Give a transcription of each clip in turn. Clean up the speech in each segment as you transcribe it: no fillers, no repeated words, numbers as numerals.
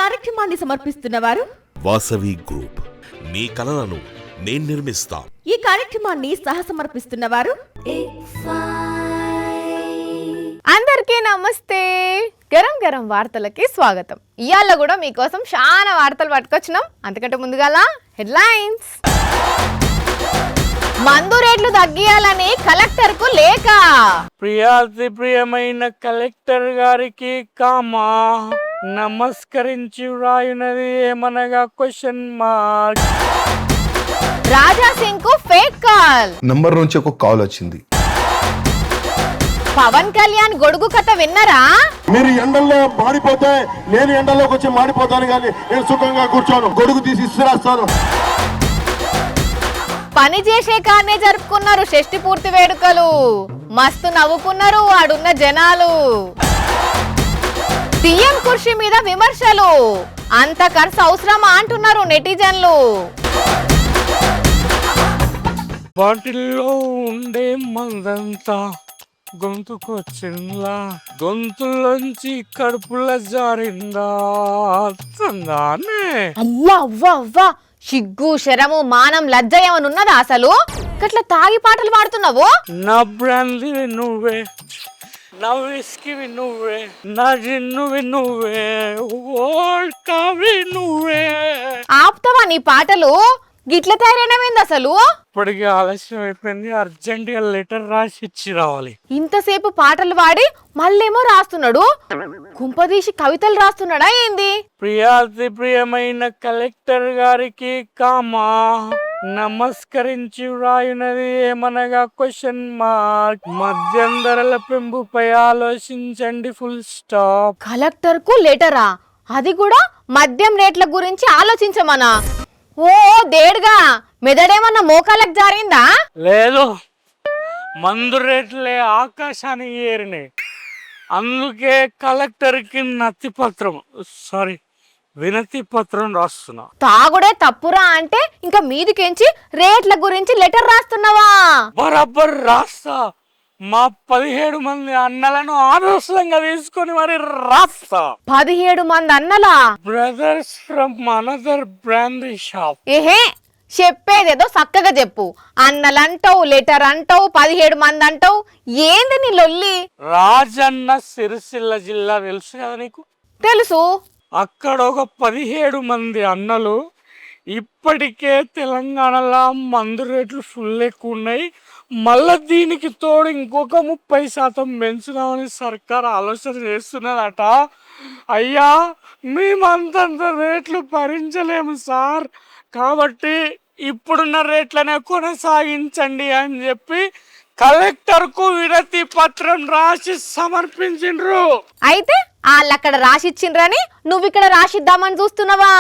కార్యక్రమాన్ని సమర్పిస్తున్న వారు వాసవి గ్రూప్. మీ కలలను నేను నిర్మిస్తా. ఈ కార్యక్రమాన్ని సహసమర్పిస్తున్న వారు అందరికీ నమస్తే. గరం గరం వార్తలకి స్వాగతం. ఇవాళ కూడా మీకోసం చాలా వార్తలు పట్టుకొచ్చినాం. అంతకంటే ముందుగాల హెడ్లైన్స్. మందు రేట్లు తగ్గియాలని కలెక్టర్ కు లేఖ. ప్రియాతి ప్రియమైన కలెక్టర్ గారికి కామా నమస్కరించి వ్రాయునది ఏమనగా క్వశ్చన్ మార్క్. రాజా సింగ్ కు ఫేక్ కాల్. నంబర్ నుంచి ఒక కాల్ వచ్చింది. పవన్ కళ్యాణ్ గొడుగు కథ విన్నరా? మీరు ఎండల్లో మాడిపోతే నేను ఎండలోకి వచ్చి మాడిపోతాను, కానీ నేను సుఖంగా కూర్చోను. గొడుగు తీసి ఇస్తురాస్తాను. పని చేసే కానే జరుపుకున్నారు షష్ఠి పూర్తి వేడుకలు. మస్తు నవ్వుకున్నారు ఆడున్న జనాలు. సీఎం కుర్చీ మీద విమర్శలు. అంత ఖర్చు అవసరమా అంటున్నారు నెటిజన్లు. బాటిల్లో ఉండే మందంతా గొంతుకొచ్చిందా, గొంతులోంచి కడుపుల జారిందా తందానే. అవ్వా అవ్వా అవ్వా, సిగ్గు శరము మానం లజ్జ ఏమనున్నదా అసలు? గట్ల తాగి పాటలు పాడుతున్నావు. నా బ్రాండ్వి నువ్వే, నా విస్కీవి నువ్వే, నా జిన్నువి నువ్వే, ఓల్కావి నువ్వే. ఆపుతావా నీ పాటలు? గిట్ల తయారైనమైంది అసలు. ఇప్పటికి ఆలస్యం అయిపోయింది. అర్జెంట్ గా లెటర్ రాసి ఇచ్చి రావాలి. ఇంతసేపు పాటలు పాడి మళ్ళేమో రాస్తున్నాడు. కుంపదీసి కవితలు రాస్తున్నాడా ఏంది? ప్రియాతి ప్రియమైన కలెక్టర్ గారికి కామా నమస్కరించి వ్రాయునది ఏమనగా క్వశ్చన్ మార్క్. మద్యం ధరల పెంపుపై ఆలోచించండి ఫుల్ స్టాప్. కలెక్టర్ కు లెటరా? అది కూడా మద్యం రేట్ల గురించి ఆలోచించమనా? ఓ దేడుగా, మెదడేమన్నా మోకాలకు జారిందా? లేదు, మందు రేట్లే ఆకాశానికి ఏరినాయి. అందుకే కలెక్టర్ కి వినతి పత్రం రాస్తున్నా. తాగుడే తప్పురా అంటే ఇంకా మీదికెంచి రేట్ల గురించి లెటర్ రాస్తున్నావా? బరాబర్ రాస్తా. మా 17 మంది అన్నలను ఆదర్శంగా తీసుకొని మరి రాస్తా. 17 మంది అన్నలా? Brothers from another brand shop. ఏహే, చెప్పేదేదో చక్కగా చెప్పు. అన్నలంటావు, లెటర్ అంటావు, 17 మంది అంటావు. ఏంది నీ లొల్లి? రాజన్న సిరిసిల్ల జిల్లా తెలుసు కదా నీకు? తెలుసు. అక్కడ ఒక 17 మంది అన్నలు ఇప్పటికే తెలంగాణలో మందు రేట్లు ఫుల్ ఎక్కువ ఉన్నాయి. మళ్ళా దీనికి తోడు ఇంకొక 30% పెంచుదామని సర్కార్ ఆలోచన చేస్తున్నదట. అయ్యా, మేమంతంత రేట్లు భరించలేము సార్, కాబట్టి ఇప్పుడున్న రేట్లనే కొనసాగించండి అని చెప్పి కలెక్టర్ కు వినతి పత్రం రాసి సమర్పించిండ్రు. అయితే వాళ్ళు అక్కడ రాసిచ్చిండ్రని నువ్వు ఇక్కడ రాసిద్దామని చూస్తున్నావా?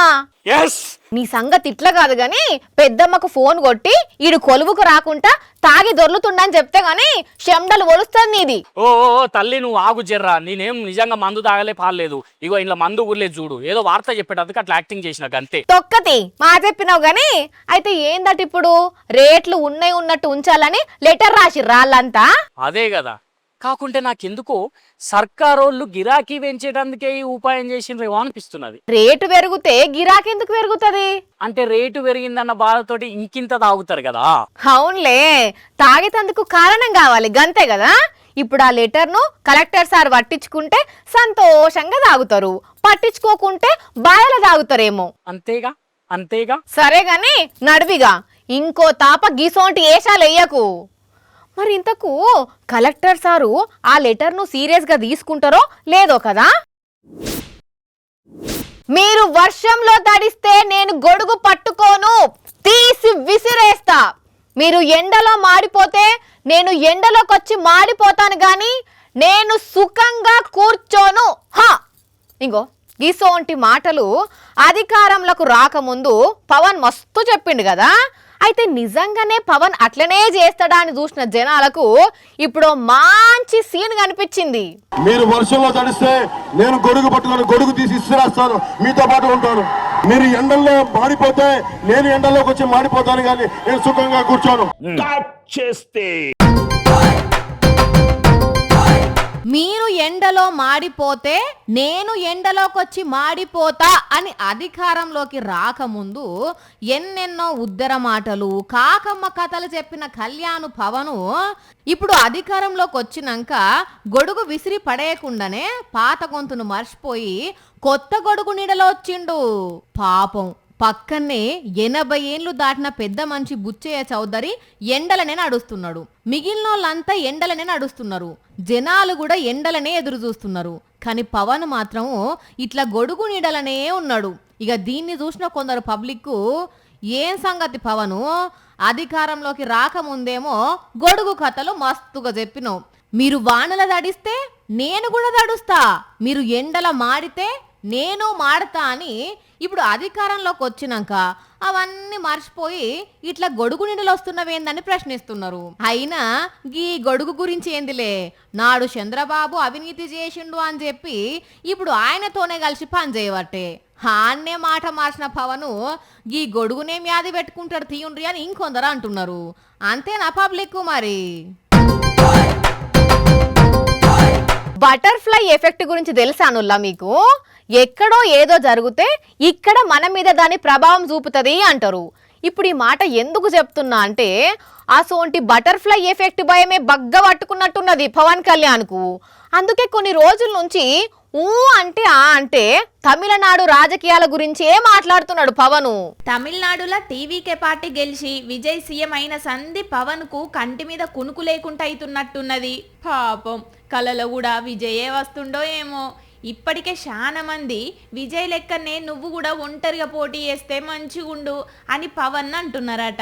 ఎస్. నీ సంగతి ఇట్లా కాదు గాని, పెద్దమ్మకు ఫోన్ కొట్టి ఈడు కొలువుకు రాకుండా తాగి దొర్లుతుండని చెప్తే గాని చెమటలు ఒలుస్తుంది నీది. ఓ తల్లి, నువ్వు ఆగు జర్రా. నేనేం నిజంగా మందు తాగలే పాలేదు. ఇగో ఇంట్లో మందు ఊర్లేదు చూడు. ఏదో వార్త చెప్పేటందుకు అట్లా యాక్టింగ్ చేసినాక అంతే. తొక్కతి మా చెప్పినావు గాని. అయితే ఏందట ఇప్పుడు? రేట్లు ఉన్నాయి ఉన్నట్టు ఉంచాలని లెటర్ రాసి రాళ్ళంతా. అదే కదా. కాకుంటే నాకెందుకో సర్కారోళ్ళు గిరాకీ పెంచేటందుకే ఈ ఉపాయం చేసిండ్రేమో అనిపిస్తున్నది. రేటు పెరిగితే గిరాకీ ఎందుకు పెరుగుతుంది? అంటే రేటు పెరిగిందన్న బాధతోటి ఇంకింత తాగుతారు కదా. అవునులే, తాగేటందుకు కారణం కావాలి గంతే కదా. ఇప్పుడు ఆ లెటర్ ను కలెక్టర్ సార్ పట్టించుకుంటే సంతోషంగా తాగుతారు, పట్టించుకోకుంటే బాయల తాగుతారేమో. అంతేగా. సరే గాని నడివిగా ఇంకో తాప గీసోంటి ఏషాలు వెయ్యకు. మరి ఇంతకు కలెక్టర్ సారు ఆ లెటర్ ను సీరియస్ గా తీసుకుంటారో లేదో కదా. మీరు వర్షంలో తడిస్తే నేను గొడుగు పట్టుకోను, తీసి విసిరేస్తా. మీరు ఎండలో మాడిపోతే నేను ఎండలోకొచ్చి మాడిపోతాను గాని నేను సుఖంగా కూర్చోను. ఇంకో గీసోంటి మాటలు అధికారంలోకి రాకముందు పవన్ మస్తు చెప్పిండు కదా. అయితే నిజంగానే పవన్ అట్లనే చేస్తాడా అని చూసిన జనాలకు ఇప్పుడు మంచి సీన్ కనిపించింది. మీరు వర్షంలో తడిస్తే నేను గొడుగు పట్టుకొని గొడుగు తీసి ఇస్తురాస్తాను, మీతో పాటు ఉంటాను. మీరు ఎండల్లో మాడిపోతే నేను ఎండలోకి వచ్చి మాడిపోతాను, కానీ నేను సుఖంగా కూర్చోను. మీరు ఎండలో మాడిపోతే నేను ఎండలోకొచ్చి మాడిపోతా అని అధికారంలోకి రాకముందు ఎన్నెన్నో ఉద్దర మాటలు కాకమ్మ కథలు చెప్పిన కళ్యాణ్ పవను ఇప్పుడు అధికారంలోకి వచ్చినాక గొడుగు విసిరి పడేయకుండానే పాత గొంతును మర్చిపోయి కొత్త గొడుగు నీడలో వచ్చిండు. పాపం పక్కనే 80 ఏళ్లు దాటిన పెద్ద మనిషి బుచ్చయ్య చౌదరి ఎండలనే నడుస్తున్నాడు. మిగిలిన వాళ్ళంతా ఎండలనే నడుస్తున్నారు. జనాలు కూడా ఎండలనే ఎదురు చూస్తున్నారు. కానీ పవన్ మాత్రం ఇట్లా గొడుగు నీడలనే ఉన్నాడు. ఇక దీన్ని చూసిన కొందరు పబ్లిక్ ఏం సంగతి పవను, అధికారంలోకి రాకముందేమో గొడుగు కథలు మస్తుగా చెప్పినావు, మీరు వానల తడిస్తే నేను కూడా తడుస్తా, మీరు ఎండల మాడితే నేను మాడతా అని ఇప్పుడు అధికారంలోకి వచ్చినాక అవన్నీ మర్చిపోయి ఇట్లా గొడుగు నీడలు వస్తున్నవేందని ప్రశ్నిస్తున్నారు. అయినా గీ గొడుగు గురించి ఏందిలే, నాడు చంద్రబాబు అవినీతి చేసిండు అని చెప్పి ఇప్పుడు ఆయనతోనే కలిసి పనిచేయబట్టే ఆన్నే మాట మార్చిన పవను గీ గొడుగునే వ్యాధి పెట్టుకుంటాడు తీయుండ్రి అని ఇంకొందరు అంటున్నారు. అంతేనా పబ్లిక్ మరి? బటర్ఫ్లై ఎఫెక్ట్ గురించి తెలుసానుల్లా మీకు? ఎక్కడో ఏదో జరిగితే ఇక్కడ మన మీద దాని ప్రభావం చూపుతుంది అంటారు. ఇప్పుడు ఈ మాట ఎందుకు చెప్తున్నా అంటే అసోంటి బటర్ఫ్లై ఎఫెక్ట్ భయమే బగ్గ పట్టుకున్నట్టున్నది పవన్ కళ్యాణ్కు. అందుకే కొన్ని రోజుల నుంచి అంటే అంటే తమిళనాడు రాజకీయాల గురించే మాట్లాడుతున్నాడు పవను. తమిళనాడులో టీవీకే పార్టీ గెలిచి విజయ్ సీఎం అయిన సంధి పవన్ కు కంటి మీద కునుకు లేకుండా అవుతున్నట్టున్నది. పాపం కలలో కూడా విజయే వస్తుండో ఏమో. ఇప్పటికే చాలా మంది విజయ్ లెక్కనే నువ్వు కూడా ఒంటరిగా పోటీ చేస్తే మంచిగుండు అని పవన్ అంటున్నారట.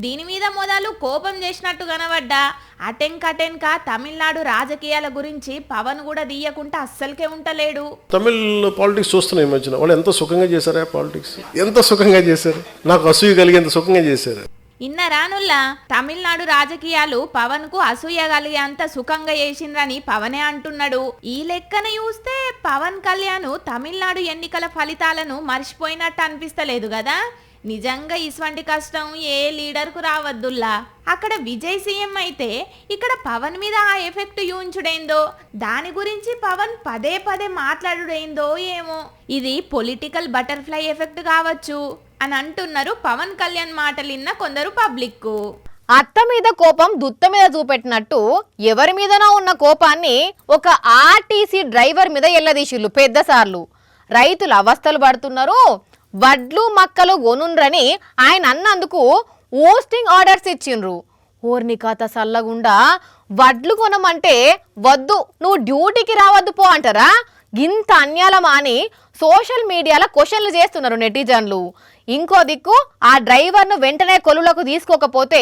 దీని మీద మొదలు కోపం చేసినట్టు కనబడ్డా అటెంక తమిళనాడు రాజకీయాల గురించి పవన్ కూడా తీయకుండా అస్సలకే ఉంటలేడు. తమిళ్ పాలిటిక్స్ చూస్తున్నాయి ఈ మధ్యన. వాళ్ళు ఎంత సుఖంగా చేశారా పాలిటిక్స్, ఎంత సుఖంగా చేశారు, నాకు అసూయ కలిగేంత సుఖంగా చేశారు. ఇన్నరానుల్లా తమిళనాడు రాజకీయాలు పవన్ కు అసూయ కలిగే అంత సుఖంగా చేసిండ్రని పవనే అంటున్నాడు. ఈ లెక్కన చూస్తే పవన్ కళ్యాణ్ తమిళనాడు ఎన్నికల ఫలితాలను మర్చిపోయినట్టు అనిపిస్తలేదు కదా. నిజంగా ఇటువంటి కష్టం ఏ లీడర్కు రావద్దుల్లా. అక్కడ విజయ్ సీఎం అయితే ఇక్కడ పవన్ మీద ఆ ఎఫెక్ట్ యూంచుడేందో, దాని గురించి పవన్ పదే మాట్లాడుడేందో ఏమో. ఇది పొలిటికల్ బటర్ఫ్లై ఎఫెక్ట్ కావచ్చు అని అంటున్నారు పవన్ కళ్యాణ్ మాటలిన్న కొందరు పబ్లిక్. అత్త మీద కోపం దుత్త మీద చూపెట్టినట్టు ఎవరి మీదనో ఉన్న కోపాన్ని ఒక ఆర్టీసీ డ్రైవర్ మీద ఎల్లదీసిళ్ళు పెద్దసార్లు. రైతులు అవస్థలు పడుతున్నారు, వడ్లు మక్కలు కొనుండ్రని ఆయన అన్నందుకు ఓస్టింగ్ ఆర్డర్స్ ఇచ్చిండ్రు. ఓర్ని కథ సల్లగుండా వడ్లు కొనమంటే వద్దు నువ్వు డ్యూటీకి రావద్దు పో అంటారా? గింత అన్యాలమా అని సోషల్ మీడియాలో క్వశ్చన్లు చేస్తున్నారు నెటిజన్లు. ఇంకో దిక్కు ఆ డ్రైవర్ను వెంటనే కొలువులకు తీసుకోకపోతే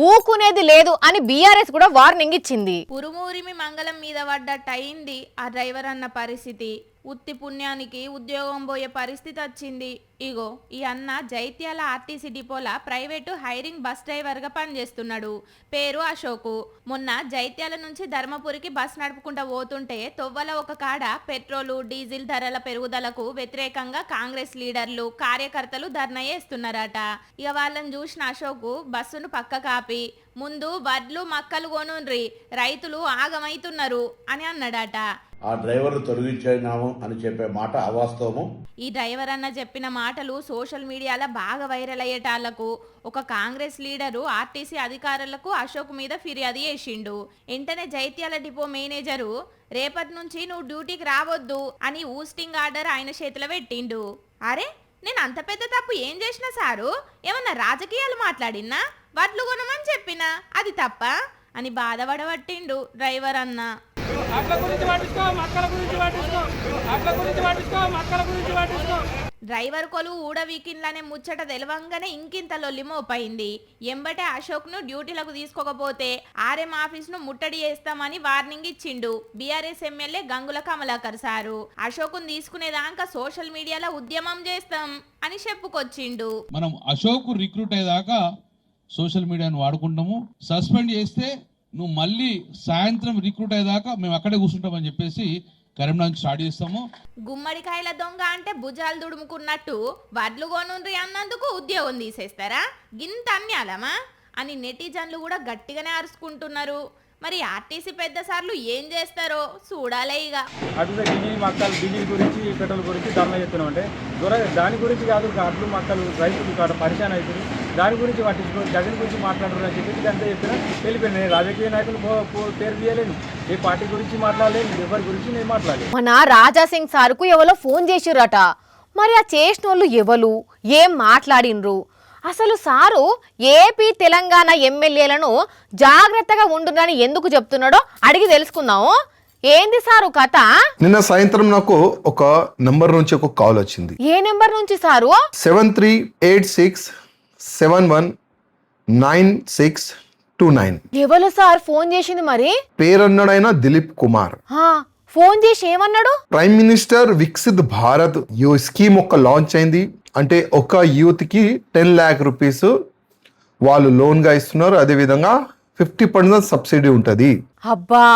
ఊకునేది లేదు అని బీఆర్ఎస్ కూడా వార్నింగ్ ఇచ్చింది. పురుమూరిమి మంగళం మీద పడ్డట్టు అయింది ఆ డ్రైవర్ అన్న పరిస్థితి. ఉత్తి పుణ్యానికి ఉద్యోగం పోయే పరిస్థితి వచ్చింది. ఇగో ఈ అన్న జైత్యాల ఆర్టీసీ డిపోలా ప్రైవేటు హైరింగ్ బస్ డ్రైవర్గా పనిచేస్తున్నాడు. పేరు అశోకు. మొన్న జైత్యాల నుంచి ధర్మపురికి బస్ నడుపుకుంటూ పోతుంటే తొవ్వల ఒక కాడ పెట్రోలు డీజిల్ ధరల పెరుగుదలకు వ్యతిరేకంగా కాంగ్రెస్ లీడర్లు కార్యకర్తలు ధర్నా చేస్తున్నారట. ఇక వాళ్ళని చూసిన అశోకు బస్సును పక్క కాపి ముందు వడ్లు మక్కలు కొనుండ్రి, రైతులు ఆగమైతున్నారు అని అన్నాడట. ఆ డ్రైవర్ తొలగించాము అని చెప్పే మాట అవాస్తవము. ఈ డ్రైవర్ అన్న చెప్పిన మాటలు సోషల్ మీడియాలో బాగా వైరల్ అయ్యేటాళ్లకు ఒక కాంగ్రెస్ లీడరు ఆర్టీసీ అధికారులకు అశోక్ మీద ఫిర్యాదు చేసిండు. వెంటనే జైత్యాల డిపో మేనేజరు రేపటి నుంచి నువ్వు డ్యూటీకి రావద్దు అని ఊస్టింగ్ ఆర్డర్ ఆయన చేతిలో పెట్టిండు. అరే నేను అంత పెద్ద తప్పు ఏం చేసినా సారు? ఏమన్నా రాజకీయాలు మాట్లాడినా? వడ్లు కొనమని చెప్పినా అది తప్ప అని బాధపడబట్టిండు డ్రైవర్ అన్న. డ్రైవర్ కొలువు ఊడవీకిన్లనే ముచ్చట తెలవంగానే ఇంకింత లొల్లి మోపైంది. ఎంబటే అశోక్ ను డ్యూటీలకు తీసుకోకపోతే ఆర్ఎం ఆఫీస్ ను ముట్టడి చేస్తామని వార్నింగ్ ఇచ్చిండు BRS MLA Gangula Kamalakar sir. Ashok ను తీసుకునేదాకా సోషల్ మీడియాలో ఉద్యమం చేస్తాం అని చెప్పుకొచ్చిండు. మనం అశోక్ రిక్రూట్ అయ్యేదాకా సోషల్ మీడియాను వాడుకుంటాము, సస్పెండ్ చేస్తే నువ్వు మళ్ళీ సాయంత్రం రిక్రూట్ అయ్యేదాకా మేము అక్కడే కూర్చుంటామని చెప్పేసి కరీంనగర్ స్టార్ట్ చేస్తాము. గుమ్మడికాయల దొంగ అంటే భుజాలు దుడుముకున్నట్టు వడ్లు కొనుండ్రి అన్నందుకు ఉద్యోగం తీసేస్తారా? గింత అన్యాలమా అని నెటిజన్లు కూడా గట్టిగానే అరుచుకుంటున్నారు. మరి ఆర్టీసీ పెద్ద సార్లు ఏం చేస్తారో చూడాలే ఇక. అటు డీజిల్ మక్కలు డీజిల్ గురించి పెట్రోల్ గురించి ధర్నా చేస్తున్నాం అంటే దాని గురించి కాదు, అట్లు మక్కలు రైతులు కాడ పరిశాన్ అవుతుంది, దాని గురించి పట్టించుకోవాలి, జగన్ గురించి మాట్లాడరు అని చెప్పి అంతా చెప్పినా వెళ్ళిపోయినా. నేను రాజకీయ నాయకులు పేరు తీయలేను, ఏ పార్టీ గురించి మాట్లాడలేను, ఎవరి గురించి నేను మాట్లాడలేను. మన రాజాసింగ్ సార్కు ఎవరో ఫోన్ చేసిర్రట. మరి ఆ చేసిన వాళ్ళు ఎవరు, ఏం మాట్లాడినరు, అసలు సారు ఏపీ తెలంగాణ ఎమ్మెల్యేలను జాగ్రత్తగా ఉండునని ఎందుకు చెప్తున్నాడో అడిగి తెలుసుకుందాము. ఏంది సారు కథ? నిన్న సాయంత్రం నాకు ఒక నంబర్ నుంచి ఒక కాల్ వచ్చింది. ఏ నెంబర్ నుంచి సారు? 7386719629. ఎవరు సార్ ఫోన్ చేసింది? మరి పేరన్నాడైన దిలీప్ కుమార్. ఫోన్ చేసి ఏమన్నాడు? Prime minister Viksit Bharat scheme ఒక లాంచ్ అయింది. అంటే ఒక యూత్ కి 10 lakh రూపీస్ వాళ్ళు లోన్ గా ఇస్తున్నారు. అదేవిధంగా 50% సబ్సిడీ ఉంటది. అబ్బా,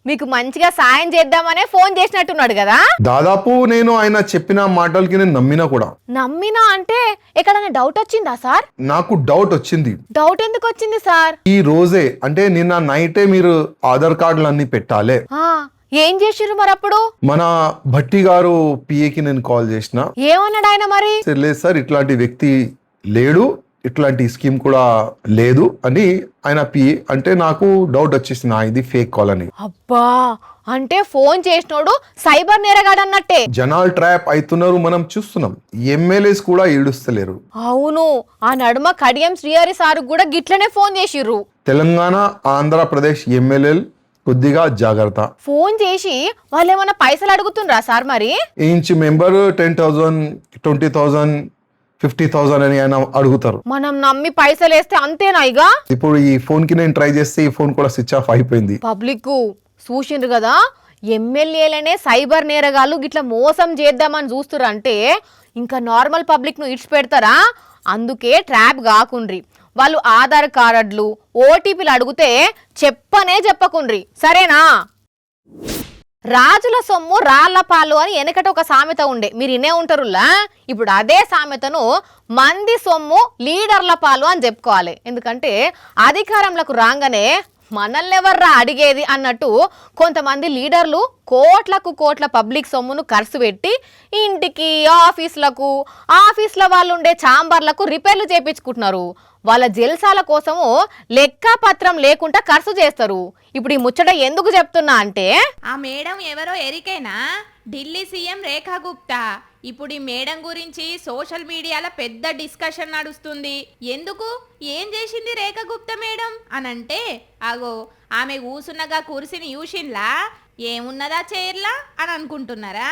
మీకు మంచిగా సాయం చేద్దామనే ఫోన్ చేసినట్టున్నాడు కదా. దాదాపు నేను ఆయన చెప్పిన మాటలకి నేను నమ్మినా కూడా. నమ్మినా అంటే ఎక్కడైనా డౌట్ వచ్చిందా సార్? నాకు డౌట్ వచ్చింది. డౌట్ ఎందుకు వచ్చింది సార్? ఈ రోజే అంటే నిన్న నైటే మీరు ఆధార్ కార్డులు అన్ని పెట్టాలి. ఏం చేసిర్రు మరి అప్పుడు? మన భట్టి గారు పిఏకి నేను కాల్ చేసిన. ఏమన్నాడు ఆయన మరి? లేదు సార్, ఇట్లాంటి వ్యక్తి లేడు, ఇట్లాంటి స్కీమ్ కూడా లేదు అని ఆయన పిఏ అంటే నాకు డౌట్ వచ్చేసింది, ఇది ఫేక్ కాల్ అని. అబ్బా, అంటే ఫోన్ చేసినోడు సైబర్ నేరగాడు అన్నట్టే. జనాలు ట్రాప్ అవుతున్నారు, మనం చూస్తున్నాం. ఎమ్మెల్యేస్ కూడా ఈడుస్తలేరు. అవును, ఆ నడుమ కడియం శ్రీహరి సార్ కూడా గిట్లనే ఫోన్ చేసిర్రు. తెలంగాణ ఆంధ్రప్రదేశ్ ఎమ్మెల్యేలు కొద్దిగా జాగ్రత్త. ఫోన్ చేసి వాళ్ళు ఏమైనా పైసలు అడుగుతుండ్రా సార్? మరి ఈచ్ మెంబర్ 10,000 20,000 50,000 అని ఆయన అడుగుతారు. మనం నమ్మి పైసలు వేస్తే అంతేనా ఇక? ఇప్పుడు ఈ ఫోన్ కి నేను ట్రై చేస్తే ఈ ఫోన్ కూడా స్విచ్ ఆఫ్ అయిపోయింది. పబ్లిక్ చూసిండ్రు కదా, ఎమ్మెల్యేలనే సైబర్ నేరగాళ్ళు గిట్లా మోసం చేద్దామని చూస్తురంటే ఇంకా నార్మల్ పబ్లిక్ ను ఇడ్చి పెడతారా? అందుకే ట్రాప్ కాకుండ్రి. వాళ్ళు ఆధార్ కార్డులు ఓటీపీలు అడిగితే చెప్పనే చెప్పకుండ్రి, సరేనా? రాజుల సొమ్ము రాళ్ల పాలు అని వెనకట ఒక సామెత ఉండే, మీరు ఇనే ఉంటారులా. ఇప్పుడు అదే సామెతను మంది సొమ్ము లీడర్ల పాలు అని చెప్పుకోవాలి. ఎందుకంటే అధికారంలోకి రాగానే మనల్ని ఎవర్రా అడిగేది అన్నట్టు కొంతమంది లీడర్లు కోట్ల పబ్లిక్ సొమ్మును ఖర్చు పెట్టి ఇంటికి ఆఫీసుల వాళ్ళు ఉండే ఛాంబర్లకు రిపేర్లు చేయించుకుంటున్నారు. వాళ్ళ జల్సాల కోసము లెక్కపత్రం లేకుండా ఖర్చు చేస్తారు. ఇప్పుడు ఈ ముచ్చట ఎందుకు చెప్తున్నా అంటే, ఆ మేడం ఎవరో ఎరికైనా? ఢిల్లీ సీఎం రేఖా గుప్తా. ఇప్పుడు ఈ మేడం గురించి సోషల్ మీడియాలో పెద్ద డిస్కషన్ నడుస్తుంది. ఎందుకు, ఏం చేసింది రేఖా గుప్తా మేడం అనంటే, అగో ఆమె కూసున్నగా కుర్సీని యూషిన్లా ఏమున్నదా చైర్లా అని అనుకుంటున్నారా?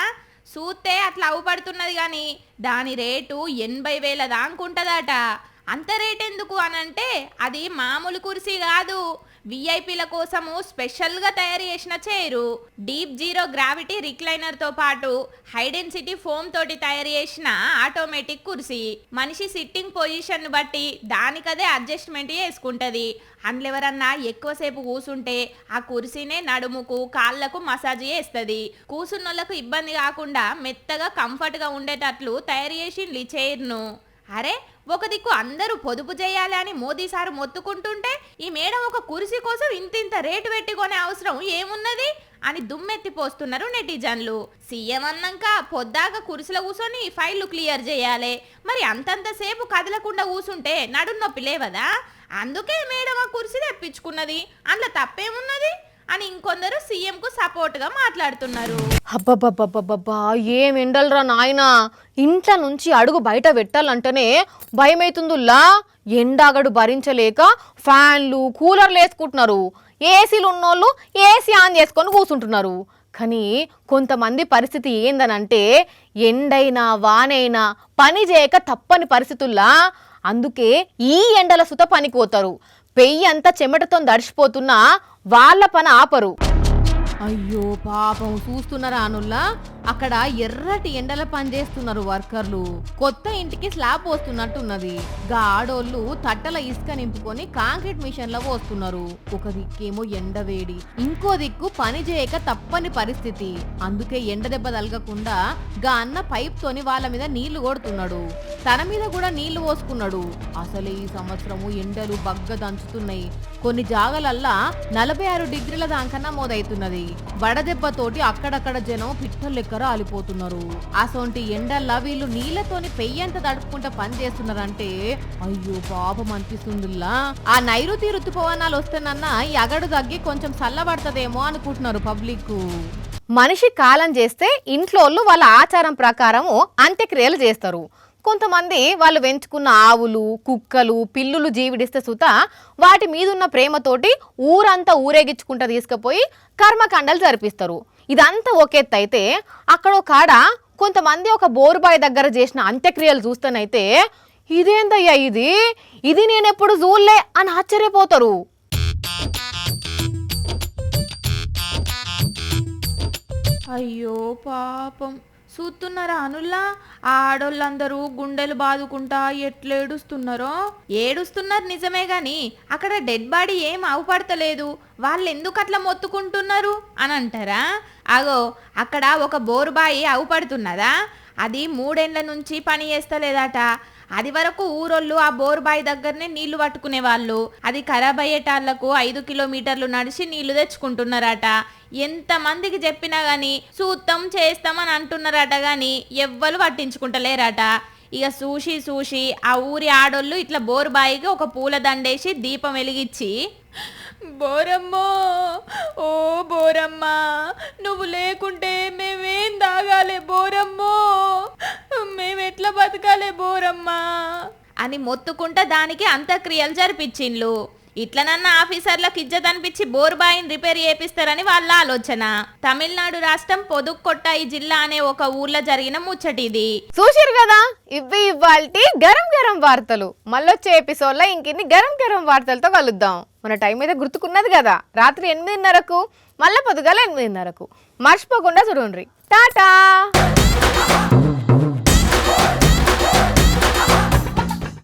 చూస్తే అట్లా అవుపడుతున్నది కానీ దాని రేటు 80,000 దాకుంటుందట. అంత రేట్ ఎందుకు అనంటే, అది మామూలు కుర్సీ కాదు, విఐపీల కోసము స్పెషల్గా తయారు చేసిన చైరు. డీప్ జీరో గ్రావిటీ రిక్లైనర్తో పాటు హైడెన్సిటీ ఫోమ్ తోటి తయారు చేసిన ఆటోమేటిక్ కుర్సీ. మనిషి సిట్టింగ్ పొజిషన్ బట్టి దానికదే అడ్జస్ట్మెంట్ చేసుకుంటుంది. అందులోవరన్నా ఎక్కువసేపు కూసుంటే ఆ కుర్సీనే నడుముకు కాళ్ళకు మసాజ్ చేస్తుంది. కూసున్నోళ్లకు ఇబ్బంది కాకుండా మెత్తగా కంఫర్ట్గా ఉండేటట్లు తయారు చేసింది ఈ చైర్ను. అరే, ఒక దిక్కు అందరూ పొదుపు చేయాలి అని మోదీ సార్ మొత్తుకుంటుంటే ఈ మేడం ఒక కుర్చీ కోసం ఇంత రేటు పెట్టుకునే అవసరం ఏమున్నది అని దుమ్మెత్తిపోస్తున్నారు నెటిజన్లు. సీఎం అన్నాక పొద్దాక కుర్చీలో కూర్చొని ఫైళ్లు క్లియర్ చేయాలి, మరి అంతంతసేపు కదలకుండా కూసుంటే నడుం నొప్పి లేవదా? అందుకే మేడం ఆ కుర్చీ తెప్పించుకున్నది, అందులో తప్పేమున్నది అని ఇంకొందరు సీఎం కు సపోర్ట్ గా మాట్లాడుతున్నారు. అబ్బబ్బబ్బబ్బబ్బా, ఏం ఎండలరా నాయనా! ఇంట్లో నుంచి అడుగు బయట పెట్టాలంటేనే భయమైతుందిలా. ఎండాగడు భరించలేక ఫ్యాన్లు కూలర్లు వేసుకుంటున్నారు. ఏసీలు ఉన్నోళ్ళు ఏసీ ఆన్ చేసుకొని కూర్చుంటున్నారు. కానీ కొంతమంది పరిస్థితి ఏందనంటే, ఎండైనా వానైనా పని చేయక తప్పని పరిస్థితుల్లా. అందుకే ఈ ఎండల సుత పనిపోతారు. పెయ్యి అంతా చెమటతో దడిచిపోతున్నా వాళ్ళ పని ఆపరు. అయ్యో పాపం, చూస్తున్నారా అనుల్లా? అక్కడ ఎర్రటి ఎండల పనిచేస్తున్నారు వర్కర్లు. కొత్త ఇంటికి స్లాబ్ పోస్తున్నట్టున్నది. గా ఆడోళ్ళు తట్టల ఇసుక నింపుకొని కాంక్రీట్ మిషన్ లో పోస్తున్నారు. ఒక దిక్కేమో ఎండ వేడి, ఇంకో దిక్కు పని చేయక తప్పని పరిస్థితి. అందుకే ఎండ దెబ్బ తలగకుండా గా అన్న పైప్ తోని వాళ్ళ మీద నీళ్లు కొడుతున్నాడు. తన మీద కూడా నీళ్లు పోసుకున్నాడు. అసలే ఈ సంవత్సరము ఎండలు బగ్గ దంచుతున్నాయి. కొన్ని జాగలల్లా 46 డిగ్రీల దాకా నమోదవుతున్నది. వడదెబ్బతోటి అక్కడక్కడ జనం పిట్టలు లెక్క రాలిపోతున్నారు. అసొంటి ఎండల్లా వీళ్ళు నీళ్లతోని పెయ్యంత తడుపుకుంటా పని చేస్తున్నారంటే అయ్యో పాపం అనిపిస్తుందిలా. ఆ నైరుతి ఋతుపవనాలు వస్తేనన్నా ఈ అగడు తగ్గి కొంచెం చల్లబడతదేమో అనుకుంటున్నారు పబ్లిక్. మనిషి కాలం చేస్తే ఇంట్లో వాళ్ళ ఆచారం ప్రకారము అంత్యక్రియలు చేస్తారు. కొంతమంది వాళ్ళు పెంచుకున్న ఆవులు, కుక్కలు, పిల్లులు జీవిడిస్తే సుత వాటి మీదున్న ప్రేమతోటి ఊరంతా ఊరేగించుకుంటా తీసుకుపోయి కర్మకాండలు జరిపిస్తారు. ఇదంతా ఒకెత్తు అయితే అక్కడ కాడ కొంతమంది ఒక బోరుబాయి దగ్గర చేసిన అంత్యక్రియలు చూస్తేనైతే ఇదేందయ్యా ఇది నేనెప్పుడు చూడలే అని ఆశ్చర్యపోతారు. అయ్యో పాపం చూస్తున్నారా అనుల్లా, ఆ ఆడోళ్ళందరూ గుండెలు బాదుకుంటా ఎట్లేడుస్తున్నారో. ఏడుస్తున్నారు నిజమే గాని అక్కడ డెడ్ బాడీ ఏం అవుపడతలేదు. వాళ్ళు ఎందుకు అట్లా మొత్తుకుంటున్నారు అని అంటారా? అగో అక్కడ ఒక బోరుబాయి అవుపడుతున్నదా, అది 3 ఏళ్ల నుంచి పని చేస్తలేదట. అది వరకు ఊరోళ్ళు ఆ బోరుబాయి దగ్గరనే నీళ్లు పట్టుకునే వాళ్ళు. అది ఖరాబ్ అయ్యేటాళ్లకు 5 కిలోమీటర్లు నడిచి నీళ్లు తెచ్చుకుంటున్నారట. ఎంతమందికి చెప్పినా గాని చూస్తాం చేస్తాం అని అంటున్నారట గాని ఎవ్వరు పట్టించుకుంటలేరట. ఇక చూసి ఆ ఊరి ఆడోళ్ళు ఇట్లా బోరుబాయికి ఒక పూల దండేసి దీపం వెలిగించి, బోరమ్మో ఓ బోరమ్మా నువ్వు లేకుంటే మేమేం తాగాలే బోరమ్మో, మేమెట్లా బతకాలే బోరమ్మా అని మొత్తుకుంటా దానికి అంత్యక్రియలు జరిపించిండ్లు. ఇట్లనన్నా ఆఫీసర్లకు ఇజ్జత్ అనిపించి బోరుబాయిని రిపేర్ చేపిస్తారని వాళ్ళ ఆలోచన. తమిళనాడు రాష్ట్రం పొదుక్కొట్టాయి జిల్లా అనే ఒక ఊర్లో జరిగిన ముచ్చటిది. చూసిరు కదా, ఇవాల్టి గరం గరం వార్తలు. మళ్ళొచ్చే ఎపిసోడ్లో ఇంకిన్ని గరం గరం వార్తలతో కలుద్దాం. మన టైం అయితే గుర్తుకున్నది కదా, రాత్రి 8:30కు మళ్ళీ పొద్దుగాల 8:30కు. మర్చిపోకుండా చూడండి. టాటా.